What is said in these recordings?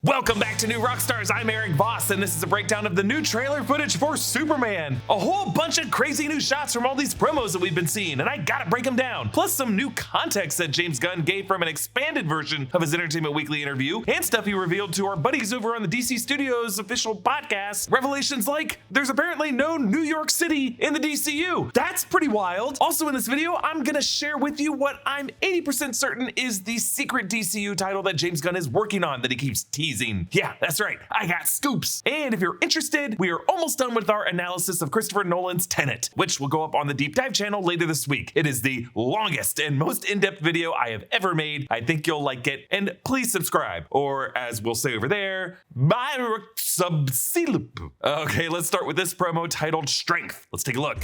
Welcome back to New Rockstars. I'm Erik Voss, and this is a breakdown of the new trailer footage for Superman. A whole bunch of crazy new shots from all these promos that we've been seeing, and I gotta break them down. Plus some new context that James Gunn gave from an expanded version of his Entertainment Weekly interview, and stuff he revealed to our buddies over on the DC Studios official podcast. Revelations like there's apparently no New York City in the DCU. That's pretty wild. Also in this video, I'm gonna share with you what I'm 80% certain is the secret DCU title that James Gunn is working on that he keeps teasing. Yeah, that's right. I got scoops. And if you're interested, we are almost done with our analysis of Christopher Nolan's Tenet, which will go up on the Deep Dive channel later this week. It is the longest and most in-depth video I have ever made. I think you'll like it. And please subscribe, or as we'll say over there, subsilup. Okay, let's start with this promo titled Strength. Let's take a look.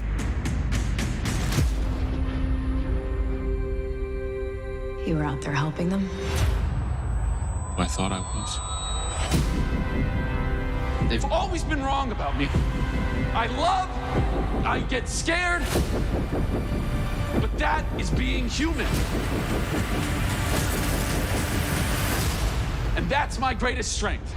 You were out there helping them? I thought I was. They've always been wrong about me. I get scared, but that is being human. And that's my greatest strength.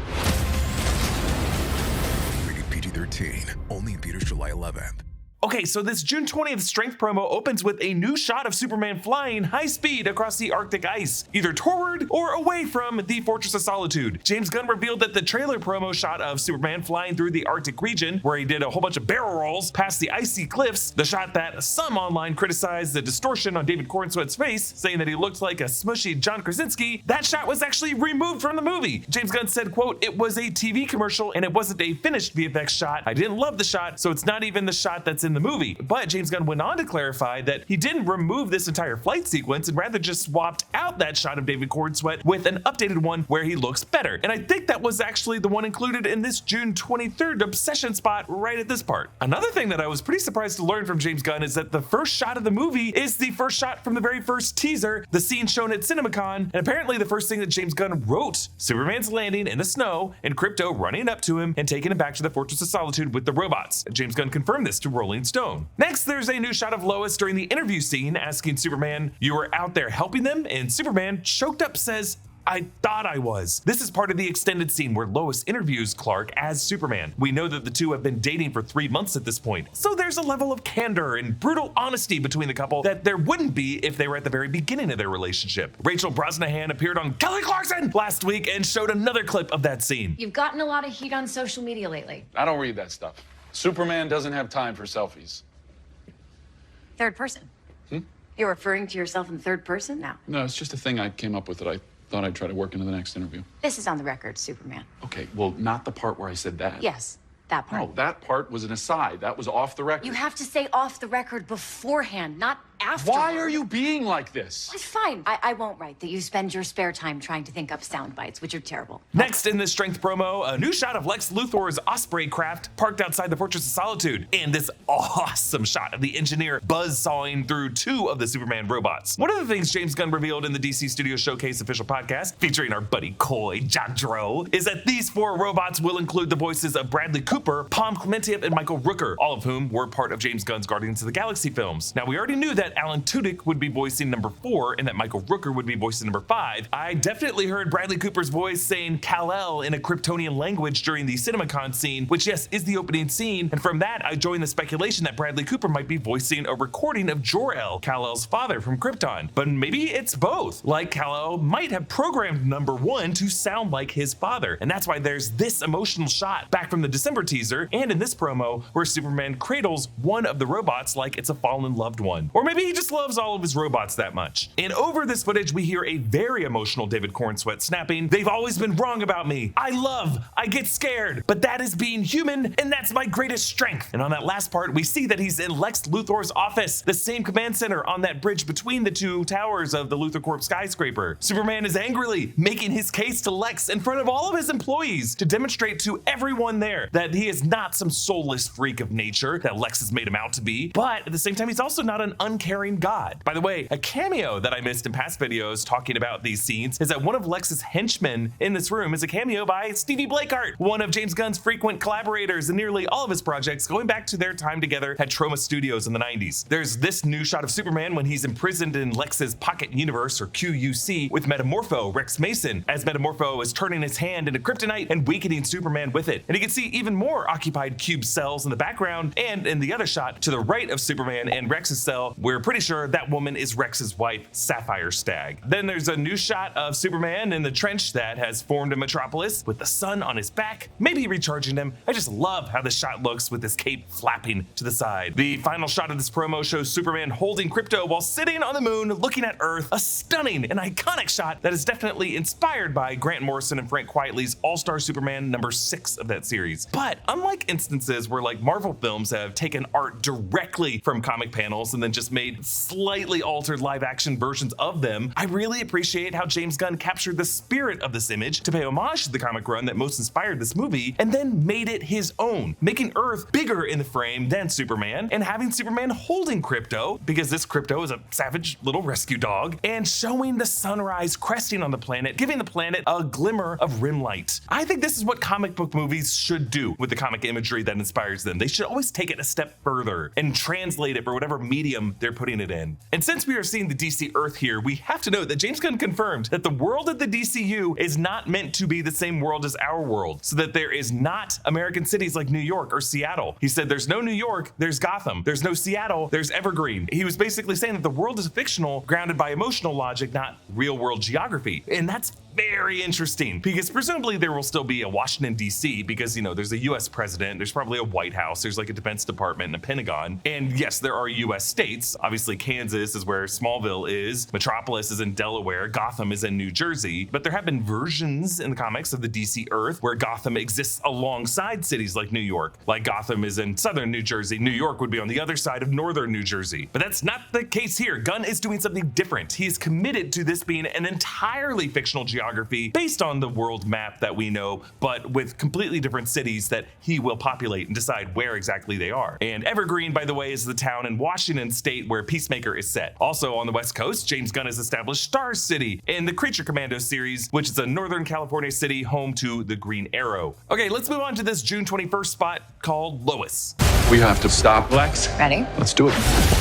Rated PG-13, only in theaters July 11th. Okay, so this June 20th Strength promo opens with a new shot of Superman flying high speed across the Arctic ice, either toward or away from the Fortress of Solitude. James Gunn revealed that the trailer promo shot of Superman flying through the Arctic region, where he did a whole bunch of barrel rolls past the icy cliffs, the shot that some online criticized the distortion on David Cornsweet's face, saying that he looked like a smushy John Krasinski, that shot was actually removed from the movie. James Gunn said, quote, "It was a TV commercial and it wasn't a finished VFX shot. I didn't love the shot, so it's not even the shot that's in the movie." But James Gunn went on to clarify that he didn't remove this entire flight sequence and rather just swapped out that shot of David Cornsweet with an updated one where he looks better. And I think that was actually the one included in this June 23rd obsession spot right at this part. Another thing that I was pretty surprised to learn from James Gunn is that the first shot of the movie is the first shot from the very first teaser, the scene shown at CinemaCon, and apparently the first thing that James Gunn wrote, Superman's landing in the snow and Krypto running up to him and taking him back to the Fortress of Solitude with the robots. James Gunn confirmed this to Rolling Stone. Next, there's a new shot of Lois during the interview scene asking Superman, "You were out there helping them?" And Superman, choked up, says, "I thought I was." This is part of the extended scene where Lois interviews Clark as Superman. We know that the two have been dating for 3 months at this point. So there's a level of candor and brutal honesty between the couple that there wouldn't be if they were at the very beginning of their relationship. Rachel Brosnahan appeared on Kelly Clarkson last week and showed another clip of that scene. You've gotten a lot of heat on social media lately. I don't read that stuff. Superman doesn't have time for selfies. Third person. You're referring to yourself in third person now? No, it's just a thing I came up with that I thought I'd try to work into the next interview. This is on the record, Superman. Okay, well, not the part where I said that. Yes, that part. No, that part was an aside. That was off the record. You have to say off the record beforehand, not afterward. Why are you being like this? It's fine. I won't write that you spend your spare time trying to think up sound bites, which are terrible. Next in this Strength promo, a new shot of Lex Luthor's Osprey craft parked outside the Fortress of Solitude, and this awesome shot of the engineer buzzsawing through 2 of the Superman robots. One of the things James Gunn revealed in the DC Studios Showcase official podcast, featuring our buddy Coy Jandro, is that these 4 robots will include the voices of Bradley Cooper, Palm Clementieff, and Michael Rooker, all of whom were part of James Gunn's Guardians of the Galaxy films. Now, we already knew that Alan Tudyk would be voicing number 4 and that Michael Rooker would be voicing number 5. I definitely heard Bradley Cooper's voice saying Kal-El in a Kryptonian language during the CinemaCon scene, which, yes, is the opening scene, and from that I joined the speculation that Bradley Cooper might be voicing a recording of Jor-El, Kal-El's father from Krypton. But maybe it's both, like Kal-El might have programmed number 1 to sound like his father, and that's why there's this emotional shot back from the December teaser and in this promo where Superman cradles one of the robots like it's a fallen loved one. Or maybe he just loves all of his robots that much. And over this footage, we hear a very emotional David Cornsweet snapping, "They've always been wrong about me. I get scared, but that is being human, and that's my greatest strength." And on that last part, we see that he's in Lex Luthor's office, the same command center on that bridge between the 2 towers of the Luthor Corp skyscraper. Superman is angrily making his case to Lex in front of all of his employees to demonstrate to everyone there that he is not some soulless freak of nature that Lex has made him out to be, but at the same time, he's also not an uncaring all-caring god. By the way, a cameo that I missed in past videos talking about these scenes is that one of Lex's henchmen in this room is a cameo by Stevie Blakeheart, one of James Gunn's frequent collaborators in nearly all of his projects going back to their time together at Troma Studios in the 90s. There's this new shot of Superman when he's imprisoned in Lex's pocket universe, or QUC, with Metamorpho Rex Mason, as Metamorpho is turning his hand into kryptonite and weakening Superman with it. And you can see even more occupied cube cells in the background, and in the other shot to the right of Superman and Rex's cell, we're pretty sure that woman is Rex's wife, Sapphire Stagg. Then there's a new shot of Superman in the trench that has formed in Metropolis with the sun on his back, maybe recharging him. I just love how this shot looks with his cape flapping to the side. The final shot of this promo shows Superman holding Krypto while sitting on the moon looking at Earth, a stunning and iconic shot that is definitely inspired by Grant Morrison and Frank Quitely's All-Star Superman number 6 of that series. But unlike instances where like Marvel films have taken art directly from comic panels and then just made slightly altered live action versions of them, I really appreciate how James Gunn captured the spirit of this image to pay homage to the comic run that most inspired this movie and then made it his own, making Earth bigger in the frame than Superman and having Superman holding Krypto, because this Krypto is a savage little rescue dog, and showing the sunrise cresting on the planet, giving the planet a glimmer of rim light. I think this is what comic book movies should do with the comic imagery that inspires them. They should always take it a step further and translate it for whatever medium they're putting it in. And since we are seeing the DC Earth here, we have to note that James Gunn confirmed that the world of the DCU is not meant to be the same world as our world, so that there is not American cities like New York or Seattle. He said there's no New York, there's Gotham. There's no Seattle, there's Evergreen. He was basically saying that the world is fictional, grounded by emotional logic, not real world geography. And that's very interesting, because presumably there will still be a Washington DC, because there's a US president, there's probably a White House, there's like a Defense Department and a Pentagon. And yes, there are US states. Obviously Kansas is where Smallville is, Metropolis is in Delaware, Gotham is in New Jersey, but there have been versions in the comics of the DC Earth where Gotham exists alongside cities like New York. Like Gotham is in southern New Jersey, New York would be on the other side of northern New Jersey. But that's not the case here. Gunn is doing something different. He is committed to this being an entirely fictional geography based on the world map that we know, but with completely different cities that he will populate and decide where exactly they are. And Evergreen, by the way, is the town in Washington state where Peacemaker is set. Also on the West Coast, James Gunn has established Star City in the Creature Commando series, which is a Northern California city home to the Green Arrow. Okay, let's move on to this June 21st spot called Lois. We have to stop Lex. Ready? Let's do it.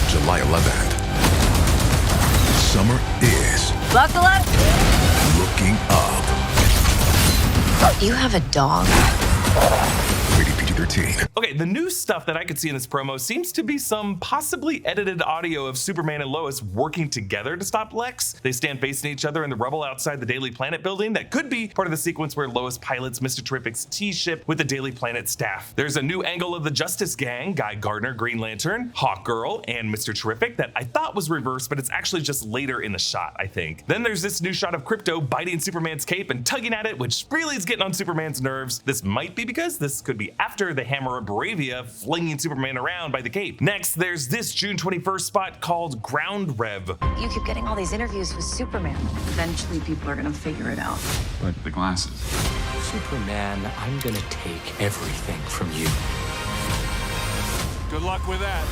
July 11th. Summer is Buckle up. looking up. You have a dog? Rated PG-13. Okay, the new stuff that I could see in this promo seems to be some possibly edited audio of Superman and Lois working together to stop Lex. They stand facing each other in the rubble outside the Daily Planet building. That could be part of the sequence where Lois pilots Mr. Terrific's T-ship with the Daily Planet staff. There's a new angle of the Justice Gang, Guy Gardner, Green Lantern, Hawkgirl, and Mr. Terrific that I thought was reversed, but it's actually just later in the shot, I think. Then there's this new shot of Krypto biting Superman's cape and tugging at it, which really is getting on Superman's nerves. This might be because this could be after the Hammer of Bravia flinging Superman around by the cape. Next, there's this June 21st spot called Ground Rev. You keep getting all these interviews with Superman. Eventually, people are gonna figure it out. But the glasses. Superman, I'm gonna take everything from you. Good luck with that.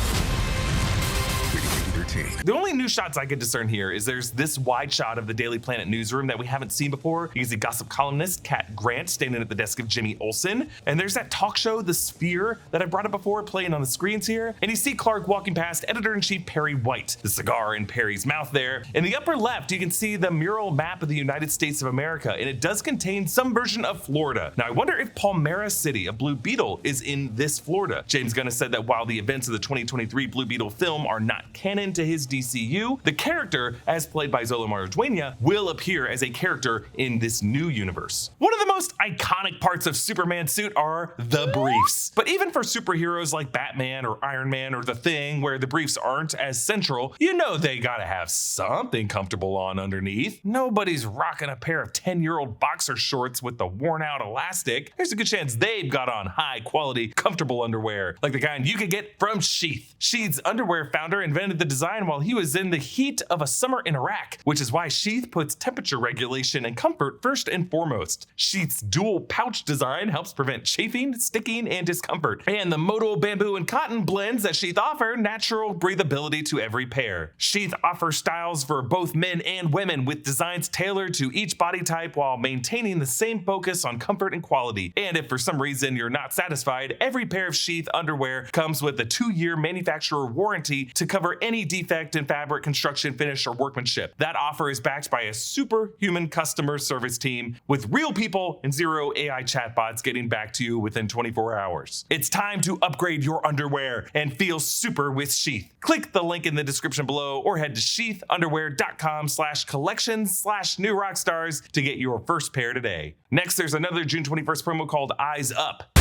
Rated PG-13. The only new shots I could discern here is there's this wide shot of the Daily Planet newsroom that we haven't seen before. You can see gossip columnist Kat Grant standing at the desk of Jimmy Olsen. And there's that talk show, The Sphere, that I brought up before playing on the screens here. And you see Clark walking past editor-in-chief Perry White, the cigar in Perry's mouth there. In the upper left, you can see the mural map of the United States of America, and it does contain some version of Florida. Now, I wonder if Palmyra City, a Blue Beetle, is in this Florida. James Gunn has said that while the events of the 2023 Blue Beetle film are not canon to his DCU, the character, as played by Zola Maridueña, will appear as a character in this new universe. One of the most iconic parts of Superman's suit are the briefs. But even for superheroes like Batman or Iron Man or The Thing, where the briefs aren't as central, you know they gotta have something comfortable on underneath. Nobody's rocking a pair of 10-year-old boxer shorts with the worn out elastic. There's a good chance they've got on high quality, comfortable underwear, like the kind you could get from Sheath. Sheath's underwear founder invented the design design while he was in the heat of a summer in Iraq, which is why Sheath puts temperature regulation and comfort first and foremost. Sheath's dual pouch design helps prevent chafing, sticking, and discomfort. And the modal bamboo and cotton blends that Sheath offer natural breathability to every pair. Sheath offers styles for both men and women with designs tailored to each body type while maintaining the same focus on comfort and quality. And if for some reason you're not satisfied, every pair of Sheath underwear comes with a 2-year manufacturer warranty to cover any defect in fabric, construction, finish, or workmanship. That offer is backed by a superhuman customer service team with real people and 0 AI chatbots getting back to you within 24 hours. It's time to upgrade your underwear and feel super with Sheath. Click the link in the description below or head to sheathunderwear.com/collections/new rockstars to get your first pair today. Next, there's another June 21st promo called Eyes Up.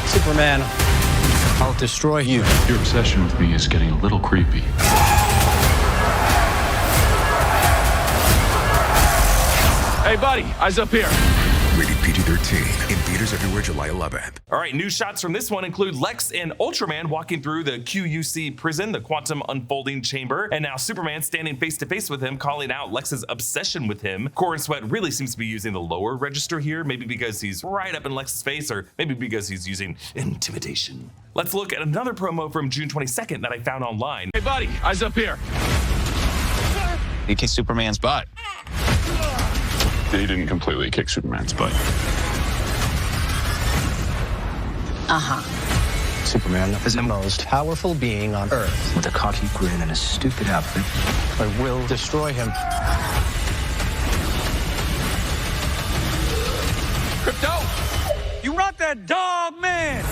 Superman, I'll destroy you. Your obsession with me is getting a little creepy. Hey, buddy, eyes up here. Rated PG-13 in theaters everywhere July 11th. All right, new shots from this one include Lex and Ultraman walking through the QUC prison, the quantum unfolding chamber, and now Superman standing face to face with him, calling out Lex's obsession with him. Corin Sweat really seems to be using the lower register here, maybe because he's right up in Lex's face, or maybe because he's using intimidation. Let's look at another promo from June 22nd that I found online. Hey, buddy, eyes up here. He kicked Superman's butt. He didn't completely kick Superman's butt. Superman is the most powerful being on Earth. With a cocky grin and a stupid outfit, I will destroy him. Krypto! You rock that dog, man!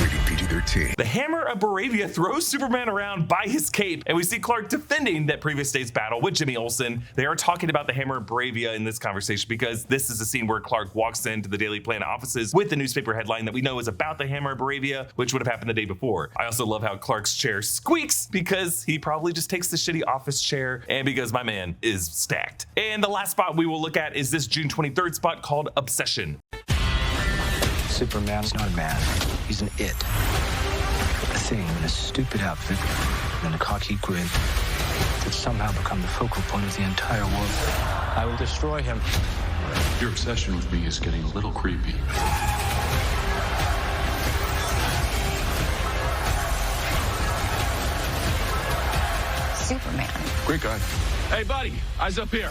Rated PG-13. The Hammer of Baravia throws Superman around by his cape, and we see Clark defending that previous day's battle with Jimmy Olsen. They are talking about the Hammer of Baravia in this conversation because this is a scene where Clark walks into the Daily Planet offices with the newspaper headline that we know is about the Hammer of Baravia, which would have happened the day before. I also love how Clark's chair squeaks because he probably just takes the shitty office chair and because my man is stacked. And the last spot we will look at is this June 23rd spot called Obsession. Superman's not a man. He's an it. A thing in a stupid outfit and a cocky grin that somehow become the focal point of the entire world. I will destroy him. Your obsession with me is getting a little creepy. Superman. Great guy. Hey, buddy, eyes up here.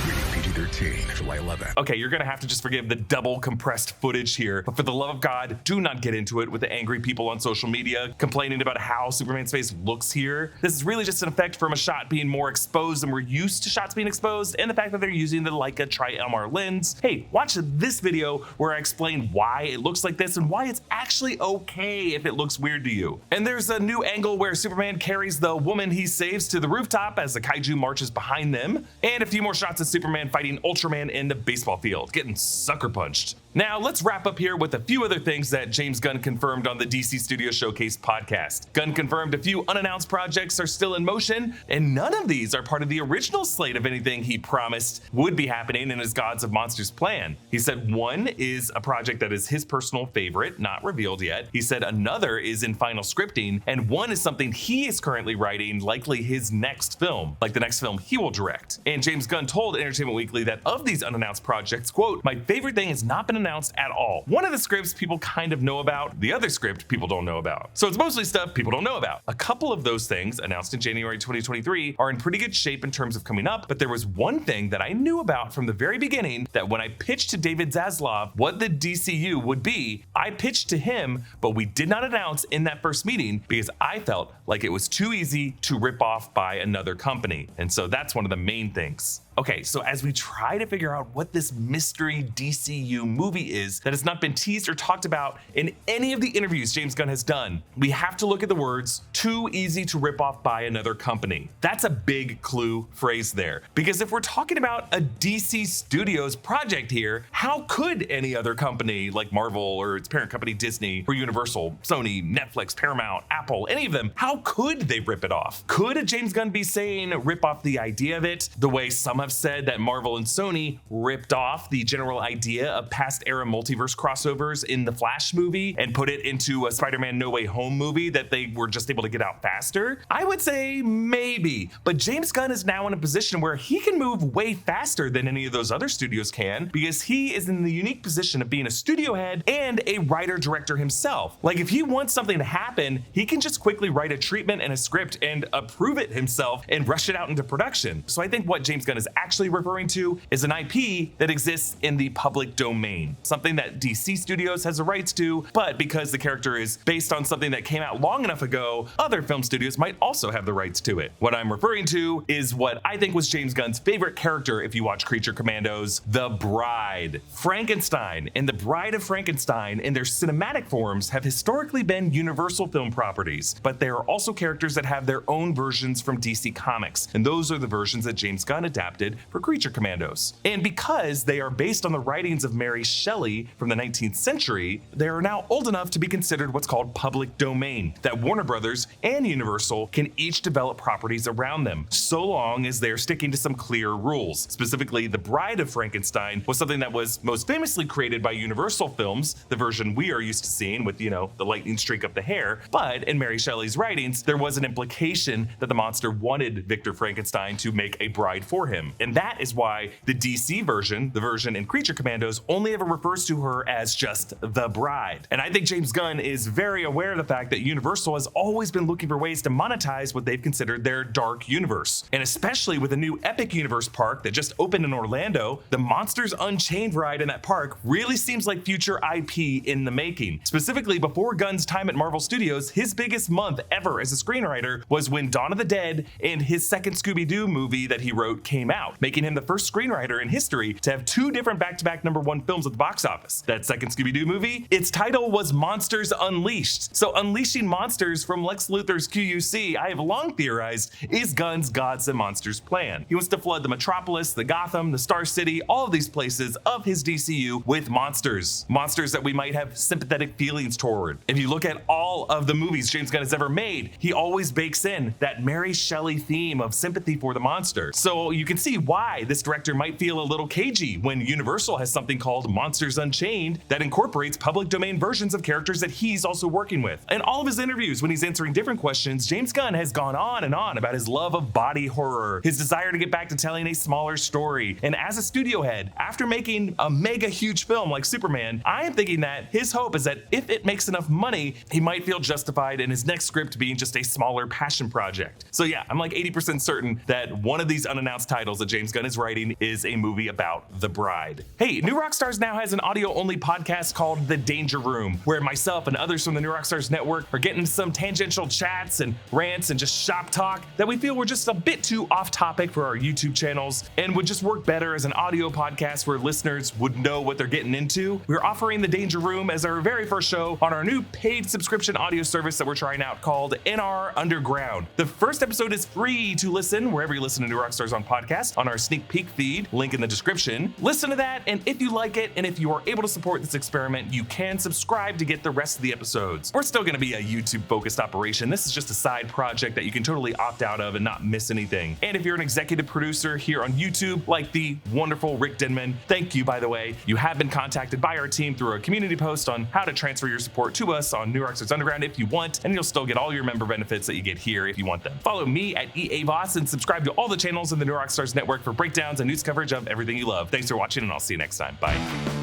Rated PG-13, July 11th. Okay, you're gonna have to just forgive the double compressed footage here, but for the love of God, do not get into it with the angry people on social media complaining about how Superman's face looks here. This is really just an effect from a shot being more exposed than we're used to shots being exposed, and the fact that they're using the Leica Tri-MR lens. Hey, watch this video where I explain why it looks like this and why it's actually okay if it looks weird to you. And there's a new angle where Superman carries the woman he saves to the rooftop as the kaiju marches behind them, and a few more shots of Superman fighting Ultraman in the baseball field, getting sucker punched. Now, let's wrap up here with a few other things that James Gunn confirmed on the DC Studio Showcase podcast. Gunn confirmed a few unannounced projects are still in motion, and none of these are part of the original slate of anything he promised would be happening in his Gods of Monsters plan. He said one is a project that is his personal favorite, not revealed yet. He said another is in final scripting, and one is something he is currently writing, likely his next film, like the next film he will direct. And James Gunn told Entertainment Weekly that of these unannounced projects, quote, "My favorite thing has not been announced at all. One of the scripts people kind of know about, the other script people don't know about. So it's mostly stuff people don't know about. A couple of those things announced in January 2023 are in pretty good shape in terms of coming up, but there was one thing that I knew about from the very beginning that when I pitched to David Zaslav what the DCU would be, I pitched to him, but we did not announce in that first meeting because I felt like it was too easy to rip off by another company. And so that's one of the main things. Okay, so as we try to figure out what this mystery DCU movie is that has not been teased or talked about in any of the interviews James Gunn has done, we have to look at the words "too easy to rip off by another company." That's a big clue phrase there. Because if we're talking about a DC Studios project here, how could any other company like Marvel or its parent company Disney or Universal, Sony, Netflix, Paramount, Apple, any of them, how could they rip it off? Could James Gunn be saying rip off the idea of it the way some have said that Marvel and Sony ripped off the general idea of past era multiverse crossovers in the Flash movie and put it into a Spider-Man No Way Home movie that they were just able to get out faster. I would say maybe, but James Gunn is now in a position where he can move way faster than any of those other studios can, because he is in the unique position of being a studio head and a writer-director himself. Like, if he wants something to happen, he can just quickly write a treatment and a script and approve it himself and rush it out into production. So I think what James Gunn is actually referring to is an IP that exists in the public domain, something that DC Studios has the rights to, but because the character is based on something that came out long enough ago, other film studios might also have the rights to it. What I'm referring to is what I think was James Gunn's favorite character if you watch Creature Commandos, the Bride. Frankenstein and the Bride of Frankenstein in their cinematic forms have historically been Universal film properties, but they are also characters that have their own versions from DC Comics, and those are the versions that James Gunn adapted for Creature Commandos. And because they are based on the writings of Mary Shelley from the 19th century, they are now old enough to be considered what's called public domain, that Warner Brothers and Universal can each develop properties around them, so long as they're sticking to some clear rules. Specifically, The Bride of Frankenstein was something that was most famously created by Universal Films, the version we are used to seeing with, the lightning streak up the hair, but in Mary Shelley's writings, there was an implication that the monster wanted Victor Frankenstein to make a bride for him. And that is why the DC version, the version in Creature Commandos, only ever refers to her as just the Bride. And I think James Gunn is very aware of the fact that Universal has always been looking for ways to monetize what they've considered their dark universe. And especially with a new Epic Universe park that just opened in Orlando, the Monsters Unchained ride in that park really seems like future IP in the making. Specifically, before Gunn's time at Marvel Studios, his biggest month ever as a screenwriter was when Dawn of the Dead and his second Scooby-Doo movie that he wrote came out, making him the first screenwriter in history to have two different back-to-back #1 films at the box office. That second Scooby-Doo movie, its title was Monsters Unleashed. So unleashing monsters from Lex Luthor's QUC, I have long theorized, is Gunn's Gods and Monsters plan. He wants to flood the Metropolis, the Gotham, the Star City, all of these places of his DCU with monsters. Monsters that we might have sympathetic feelings toward. If you look at all of the movies James Gunn has ever made, he always bakes in that Mary Shelley theme of sympathy for the monster. So you can see why this director might feel a little cagey when Universal has something called Monsters Unchained that incorporates public domain versions of characters that he's also working with. In all of his interviews, when he's answering different questions, James Gunn has gone on and on about his love of body horror, his desire to get back to telling a smaller story. And as a studio head, after making a mega huge film like Superman, I am thinking that his hope is that if it makes enough money, he might feel justified in his next script being just a smaller passion project. So yeah, I'm like 80% certain that one of these unannounced titles that James Gunn is writing is a movie about the Bride. Hey, New Rockstars now has an audio-only podcast called The Danger Room, where myself and others from the New Rockstars network are getting into some tangential chats and rants and just shop talk that we feel were just a bit too off topic for our YouTube channels and would just work better as an audio podcast where listeners would know what they're getting into. We're offering The Danger Room as our very first show on our new paid subscription audio service that we're trying out called NR Underground. The first episode is free to listen wherever you listen to New Rockstars on podcast, on our sneak peek feed, link in the description. Listen to that, and if you like it, and if you are able to support this experiment, you can subscribe to get the rest of the episodes. We're still going to be a YouTube-focused operation. This is just a side project that you can totally opt out of and not miss anything. And if you're an executive producer here on YouTube, like the wonderful Rick Denmon, thank you, by the way. You have been contacted by our team through a community post on how to transfer your support to us on New Rockstars Underground if you want, and you'll still get all your member benefits that you get here if you want them. Follow me at EA Voss and subscribe to all the channels in the New Rockstars network for breakdowns and news coverage of everything you love. Thanks for watching, and I'll see you next time. Bye.